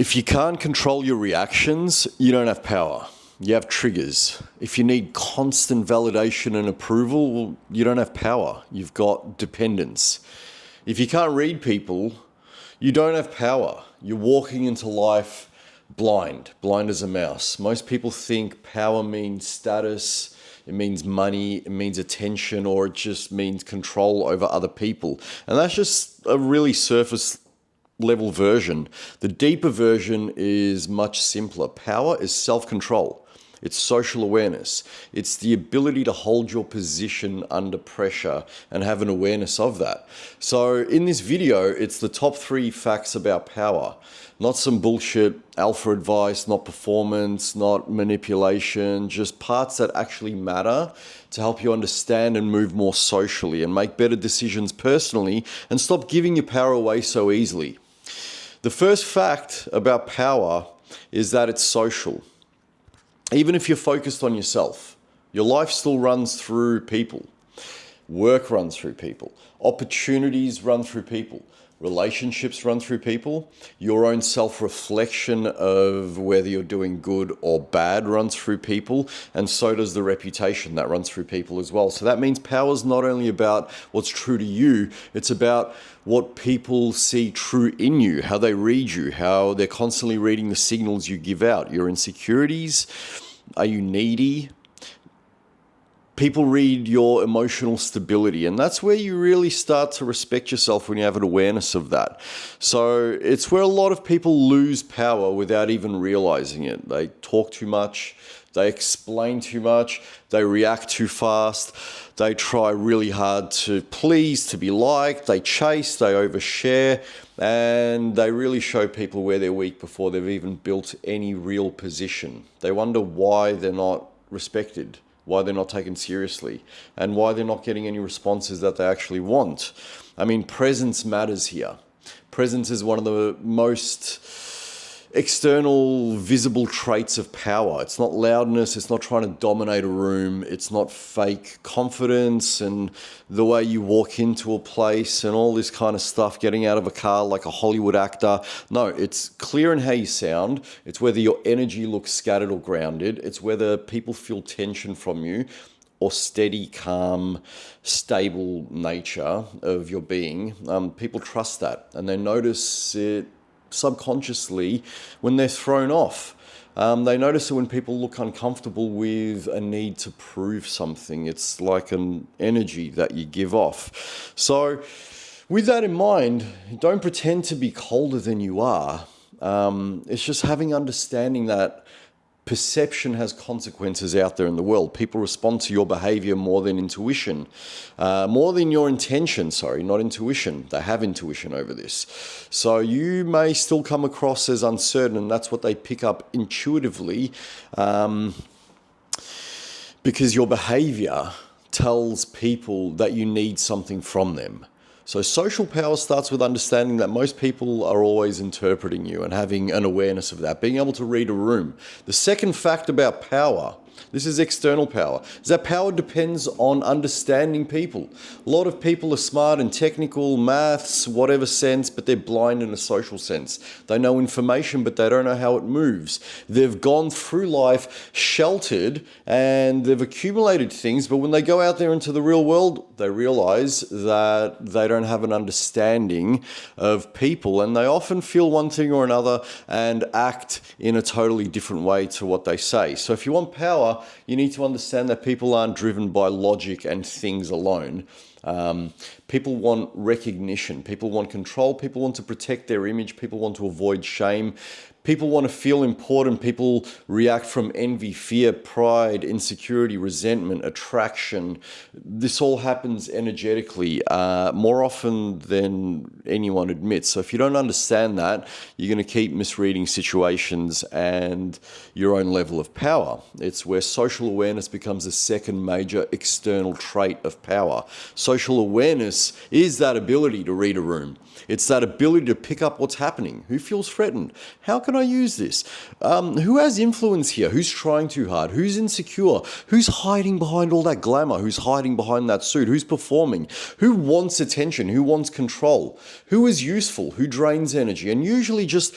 If you can't control your reactions, you don't have power. You have triggers. If you need constant validation and approval, well, you don't have power. You've got dependence. If you can't read people, you don't have power. You're walking into life blind as a mouse. Most people think power means status, it means money, it means attention, or it just means control over other people. And that's just a really surface level version. The deeper version is much simpler. Power is self-control. It's social awareness. It's the ability to hold your position under pressure and have an awareness of that. So in this video, it's the top 3 facts about power. Not some bullshit alpha advice, not performance, not manipulation, just parts that actually matter to help you understand and move more socially and make better decisions personally and stop giving your power away so easily. The first fact about power is that it's social. Even if you're focused on yourself, your life still runs through people. Work runs through people. Opportunities run through people. Relationships run through people. Your own self-reflection of whether you're doing good or bad runs through people. And so does the reputation that runs through people as well. So that means power is not only about what's true to you, it's about what people see true in you, how they read you, how they're constantly reading the signals you give out. Your insecurities, are you needy? People read your emotional stability, and that's where you really start to respect yourself when you have an awareness of that. So it's where a lot of people lose power without even realizing it. They talk too much, they explain too much, they react too fast, they try really hard to please, to be liked, they chase, they overshare, and they really show people where they're weak before they've even built any real position. They wonder why they're not respected, why they're not taken seriously, and why they're not getting any responses that they actually want. I mean, presence matters here. Presence is one of the most external, visible traits of power. It's not loudness, it's not trying to dominate a room, it's not fake confidence and the way you walk into a place and all this kind of stuff, getting out of a car like a Hollywood actor. No, it's clear in how you sound. It's whether your energy looks scattered or grounded. It's whether people feel tension from you or steady, calm, stable nature of your being. People trust that and they notice it subconsciously when they're thrown off. They notice it when people look uncomfortable with a need to prove something. It's like an energy that you give off. So with that in mind, don't pretend to be colder than you are. It's just having understanding that perception has consequences out there in the world. People respond to your behavior more than intuition, more than your intention, not intuition. They have intuition over this. So you may still come across as uncertain, and that's what they pick up intuitively, because your behavior tells people that you need something from them. So social power starts with understanding that most people are always interpreting you and having an awareness of that, being able to read a room. The second fact about power, this is external power, is that power depends on understanding people. A lot of people are smart in technical, maths, whatever sense, but they're blind in a social sense. They know information, but they don't know how it moves. They've gone through life sheltered and they've accumulated things, but when they go out there into the real world, they realize that they don't have an understanding of people, and they often feel one thing or another and act in a totally different way to what they say. So if you want power, you need to understand that people aren't driven by logic and things alone. People want recognition, people want control, people want to protect their image, people want to avoid shame, people want to feel important, people react from envy, fear, pride, insecurity, resentment, attraction. This all happens energetically more often than anyone admits. So if you don't understand that, you're going to keep misreading situations and your own level of power. It's where social awareness becomes the second major external trait of power. Social awareness is that ability to read a room. It's that ability to pick up what's happening. Who feels threatened? How can I use this? Who has influence here? Who's trying too hard? Who's insecure? Who's hiding behind all that glamour? Who's hiding behind that suit? Who's performing? Who wants attention? Who wants control? Who is useful? Who drains energy? And usually just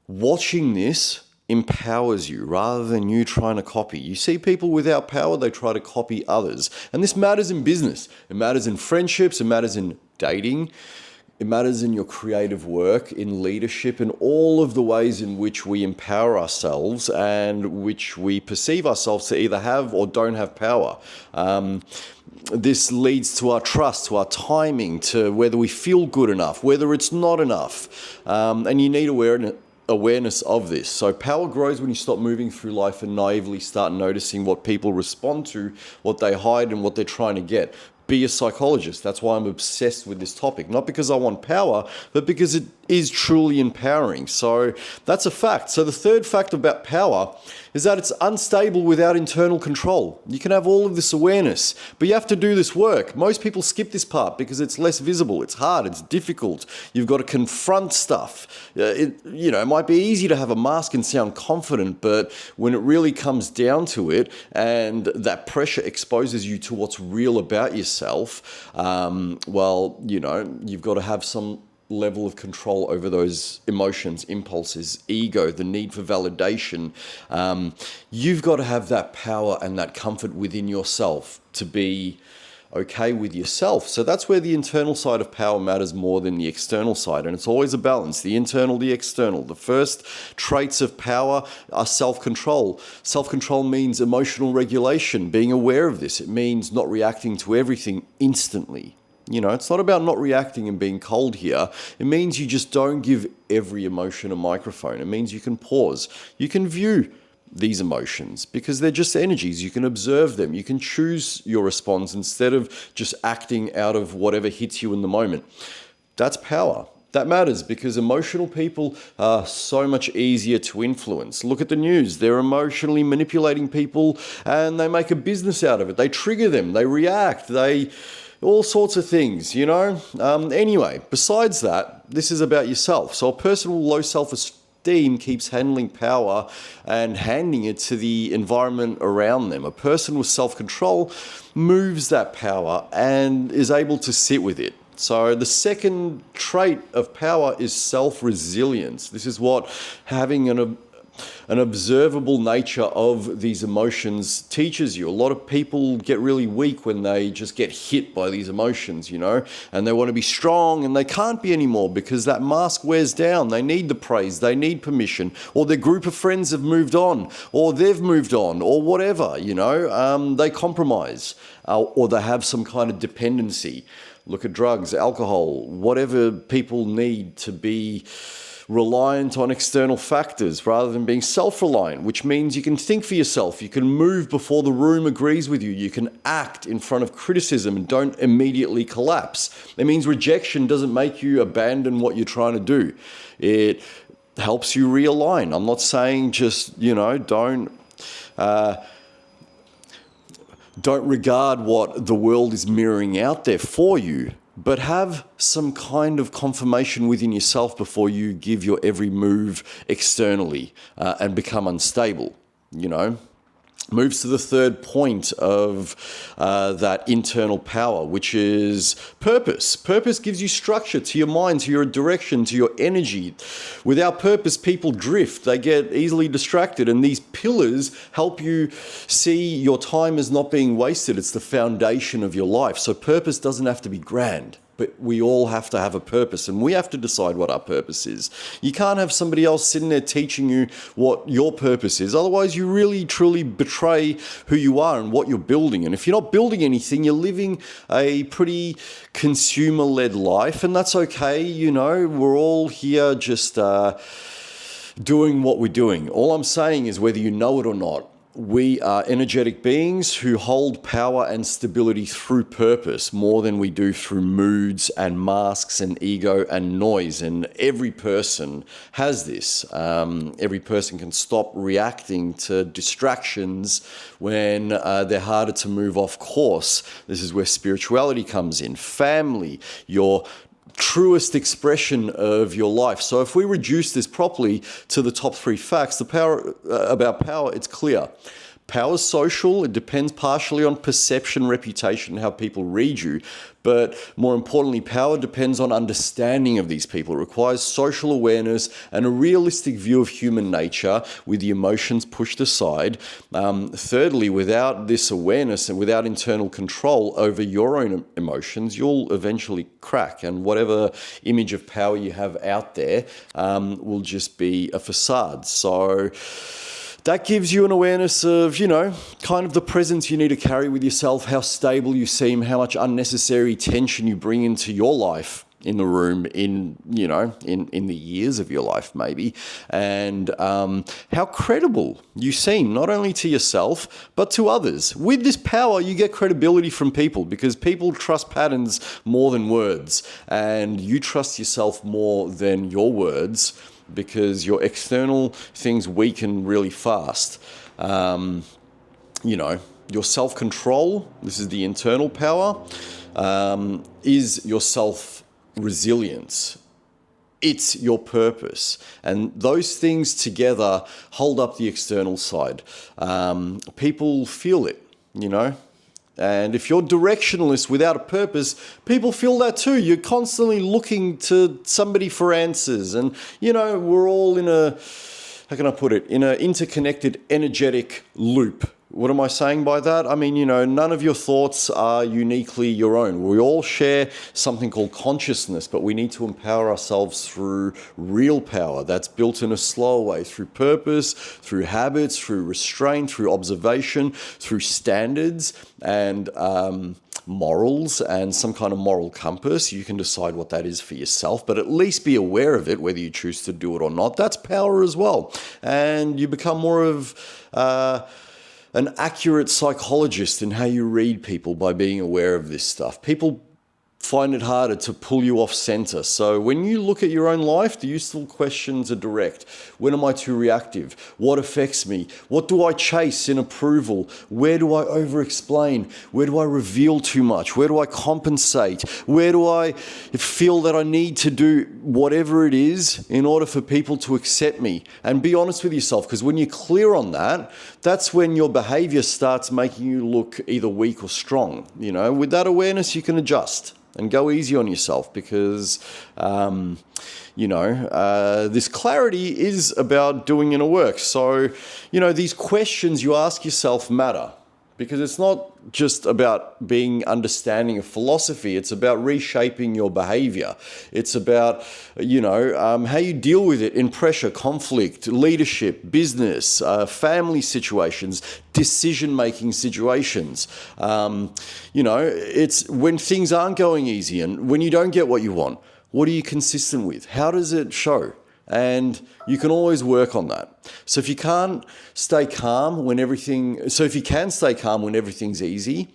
Watching this empowers you rather than you trying to copy. You see people without power, they try to copy others. And this matters in business. It matters in friendships. It matters in dating. It matters in your creative work, in leadership, in all of the ways in which we empower ourselves and which we perceive ourselves to either have or don't have power. This leads to our trust, to our timing, to whether we feel good enough, whether it's not enough. And you need awareness of this. So power grows when you stop moving through life and naively start noticing what people respond to, what they hide, and what they're trying to get. Be a psychologist. That's why I'm obsessed with this topic. Not because I want power, but because it is truly empowering. So that's a fact. So the third fact about power is that it's unstable without internal control. You can have all of this awareness, but you have to do this work. Most people skip this part because it's less visible. It's hard. It's difficult. You've got to confront stuff. It might be easy to have a mask and sound confident, but when it really comes down to it and that pressure exposes you to what's real about yourself, you've got to have some level of control over those emotions, impulses, ego, the need for validation. You've got to have that power and that comfort within yourself to be okay with yourself. So that's where the internal side of power matters more than the external side. And it's always a balance, the internal, the external. The first traits of power are self-control. Self-control means emotional regulation, being aware of this. It means not reacting to everything instantly. It's not about not reacting and being cold here. It means you just don't give every emotion a microphone. It means you can pause. You can view these emotions because they're just energies. You can observe them. You can choose your response instead of just acting out of whatever hits you in the moment. That's power. That matters because emotional people are so much easier to influence. Look at the news. They're emotionally manipulating people and they make a business out of it. They trigger them. They react. All sorts of things, Anyway, besides that, this is about yourself. So a person with low self-esteem keeps handling power and handing it to the environment around them. A person with self-control moves that power and is able to sit with it. So the second trait of power is self-resilience. This is what having an observable nature of these emotions teaches you. A lot of people get really weak when they just get hit by these emotions, and they want to be strong and they can't be anymore because that mask wears down. They need the praise, they need permission, or their group of friends have moved on, or they've moved on, or whatever, they compromise, or they have some kind of dependency. Look at drugs, alcohol, whatever people need to be reliant on external factors rather than being self-reliant, which means you can think for yourself, you can move before the room agrees with you, you can act in front of criticism and don't immediately collapse. It means rejection doesn't make you abandon what you're trying to do. It helps you realign. I'm not saying just, don't regard what the world is mirroring out there for you, but have some kind of confirmation within yourself before you give your every move externally and become unstable, Moves to the third point of that internal power, which is purpose. Purpose gives you structure to your mind, to your direction, to your energy. Without purpose, people drift. They get easily distracted. And these pillars help you see your time as not being wasted. It's the foundation of your life. So purpose doesn't have to be grand. But we all have to have a purpose and we have to decide what our purpose is. You can't have somebody else sitting there teaching you what your purpose is. Otherwise, you really, truly betray who you are and what you're building. And if you're not building anything, you're living a pretty consumer-led life. And that's okay. We're all here just doing what we're doing. All I'm saying is whether you know it or not, we are energetic beings who hold power and stability through purpose more than we do through moods and masks and ego and noise. And every person has this. Every person can stop reacting to distractions when they're harder to move off course. This is where spirituality comes in. Family, your truest expression of your life. So if we reduce this properly to the top three facts, the power about power, it's clear. Power's social. It depends partially on perception, reputation, how people read you. But more importantly, power depends on understanding of these people. It requires social awareness and a realistic view of human nature with the emotions pushed aside. Thirdly, without this awareness and without internal control over your own emotions, you'll eventually crack. And whatever image of power you have out there will just be a facade. So that gives you an awareness of, kind of the presence you need to carry with yourself, how stable you seem, how much unnecessary tension you bring into your life in the room, in the years of your life maybe, and how credible you seem, not only to yourself, but to others. With this power, you get credibility from people because people trust patterns more than words, and you trust yourself more than your words, because your external things weaken really fast. Your self-control, this is the internal power, is your self-resilience. It's your purpose. And those things together hold up the external side. People feel it, And if you're directionless without a purpose, people feel that too. You're constantly looking to somebody for answers. And, we're all in in an interconnected energetic loop. What am I saying by that? I mean, none of your thoughts are uniquely your own. We all share something called consciousness, but we need to empower ourselves through real power that's built in a slow way, through purpose, through habits, through restraint, through observation, through standards and morals and some kind of moral compass. You can decide what that is for yourself, but at least be aware of it, whether you choose to do it or not. That's power as well. And you become more of an accurate psychologist in how you read people by being aware of this stuff. People find it harder to pull you off center. So when you look at your own life, the useful questions are direct. When am I too reactive? What affects me? What do I chase in approval? Where do I over-explain? Where do I reveal too much? Where do I compensate? Where do I feel that I need to do whatever it is in order for people to accept me? And be honest with yourself, because when you're clear on that, that's when your behavior starts making you look either weak or strong. With that awareness, you can adjust and go easy on yourself, because, this clarity is about doing inner work. So, these questions you ask yourself matter, because it's not just about being understanding of philosophy. It's about reshaping your behavior. It's about, how you deal with it in pressure, conflict, leadership, business, family situations, decision-making situations. It's when things aren't going easy and when you don't get what you want. What are you consistent with? How does it show? And you can always work on that. So if you can stay calm when everything's easy,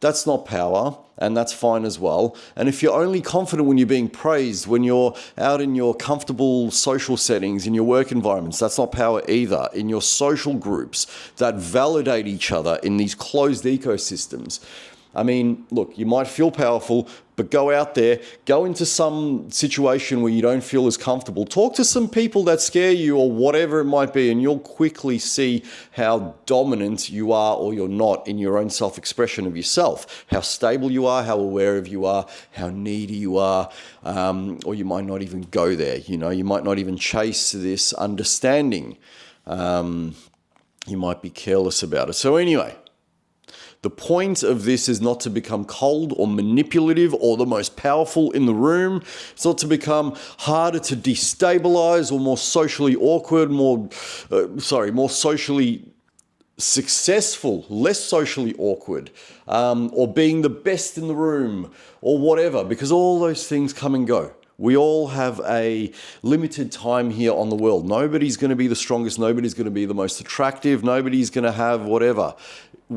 that's not power, and that's fine as well. And if you're only confident when you're being praised, when you're out in your comfortable social settings, in your work environments, that's not power either. In your social groups that validate each other in these closed ecosystems. I mean, look, you might feel powerful, but go out there, go into some situation where you don't feel as comfortable. Talk to some people that scare you or whatever it might be, and you'll quickly see how dominant you are or you're not in your own self-expression of yourself, how stable you are, how aware of you are, how needy you are, or you might not even go there. You might not even chase this understanding. You might be careless about it. So anyway, the point of this is not to become cold or manipulative or the most powerful in the room. It's not to become harder to destabilize or more socially awkward, more socially successful, less socially awkward, or being the best in the room or whatever, because all those things come and go. We all have a limited time here on the world. Nobody's going to be the strongest. Nobody's going to be the most attractive. Nobody's going to have whatever.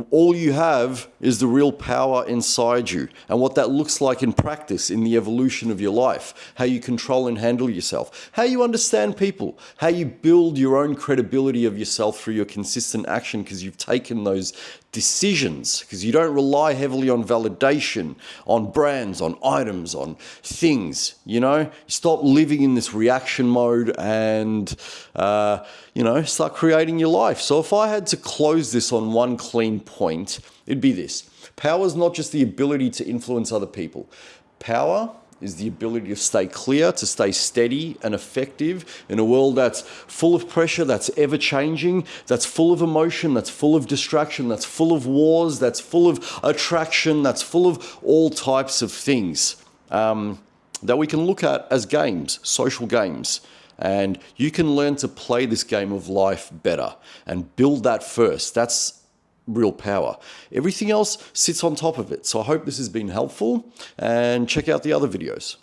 All you have is the real power inside you, and what that looks like in practice, in the evolution of your life, how you control and handle yourself, how you understand people, how you build your own credibility of yourself through your consistent action because you've taken those decisions, because you don't rely heavily on validation, on brands, on items, on things, You stop living in this reaction mode and, start creating your life. So if I had to close this on one clean point, it'd be this. Power is not just the ability to influence other people. Power is the ability to stay clear, to stay steady and effective in a world that's full of pressure, that's ever-changing, that's full of emotion, that's full of distraction, that's full of wars, that's full of attraction, that's full of all types of things that we can look at as games, social games. And you can learn to play this game of life better and build that first. That's real power. Everything else sits on top of it. So I hope this has been helpful, and check out the other videos.